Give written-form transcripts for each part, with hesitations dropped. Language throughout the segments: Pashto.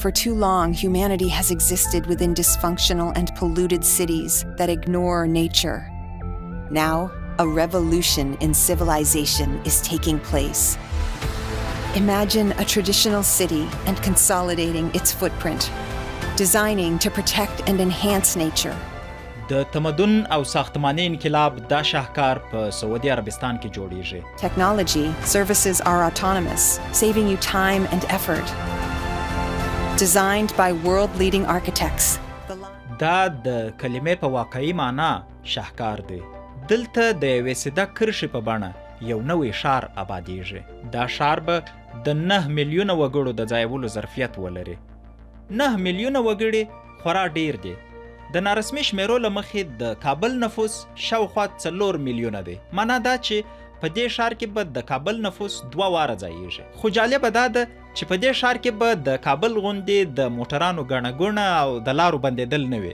For too long, humanity has existed within dysfunctional and polluted cities that ignore nature. Now, a revolution in civilization is taking place. Imagine a traditional city and consolidating its footprint, designing to protect and enhance nature. د تمدن او ساختماني انقلاب دا شاهکار په سعودي عربستان کې جوړیږي. Technology services are autonomous, saving you time and effort. Designed by world-leading architects. دا د کلمې په واقعي معنا شاهکار دی. دلته د یوې سیده کرښې په بڼه یو نوی ښار آبادیږي. دا ښار به د 9 میلیونه وګړو د ځایولو ظرفیت ولري. 9 میلیونه وګړي خورا ډیر دي. د نارسمي شمیرو له مخې د کابل نفوس شاوخوا 4 میلیونه دی. معنا دا چې په دې ښار کې به د کابل نفوس 2 واره ځایږي. خو جالبه دا ده چې په دې ښار کې به د کابل غوندې د موټرانو ګڼه ګوڼه او د لارو بندیدل نه وي.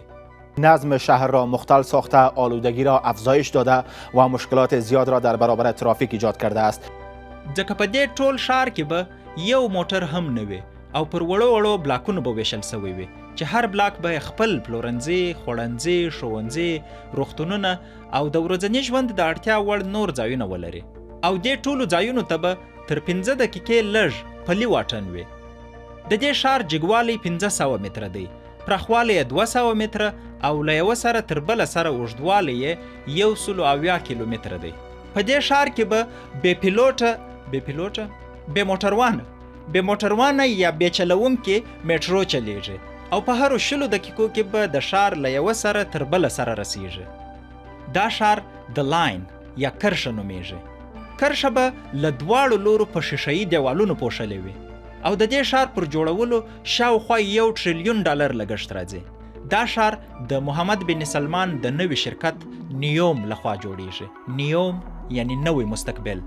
نظم شهر را مختل ساخته، آلودگی را افزایش داده و مشکلات زیاد را در برابر ترافیک ایجاد کرده است. ځکه په دې ټول ښار کې به یو موټر هم نه وي او پر وړو وړو بلاکونو به ویشل سوی وي چې هر بلاک به خپل پلورنځي، خوړنځي، ښوونځي، روغتونونه او د ورځني ژوند د اړتیا وړ نور ځایونه ولري. او دې ټولو ځایونو ته به تر 15 دقیقې لږ پلي واټن وي. د دې ښار جګوالی 1500 متره دی، پراخوالی 200 متره او له یوه سره تر بله سره اوږدوالی یې 170 کیلومتره دی. په دې ښار کې به بې موټروانه یا بې چلونکي میټرو چلیږي او په هرو 20 دقیقو کې به د ښار له یوه سره تر بله سره رسیږي. دا ښار د لاین یا کرښه نومیږي. کرښه به له دواړو لورو په شیشه‌يي دیوالونو پوښلې وي او د دې ښار پر جوړولو شاوخوا $1 ټریلیون لګښت راځي. دا ښار د محمد بن سلمان د نوي شرکت نیوم لخوا جوړیږي. نیوم یعنی نوی مستقبل.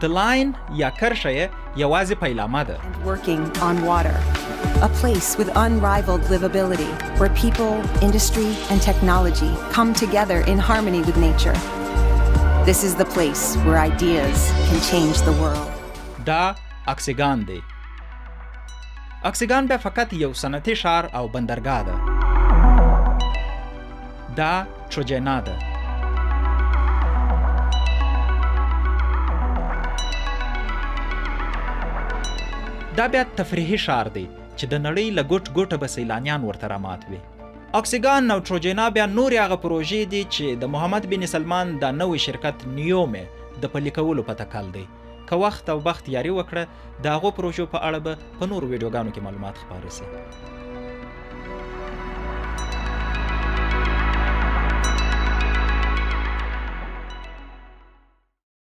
The line یا کرښه یوازې پیلامه ده. Working on water, a place with unrivaled livability where people, industry and technology come together in harmony with nature. This is the place where ideas can change the world. دا اکسیګان دی. اکسیګان بیا فقط یو صنعتي ښار او بندرګاه ده. دا تروجینا ده. دا بیا تفریحي ښار دی چې د نړۍ له ګوټ ګوټه به سیلانیان ورته رامات وي. اکسیګان او تروجینا بیا نورې هغه پروژې دي چې د محمد بن سلمان دا نوی شرکت نیوم د پلي کولو په تکل دی. که وخت او بخت یاري وکړه د هغو پروژو په اړه به په نورو ویډیوګانو کې معلومات خپاره سي.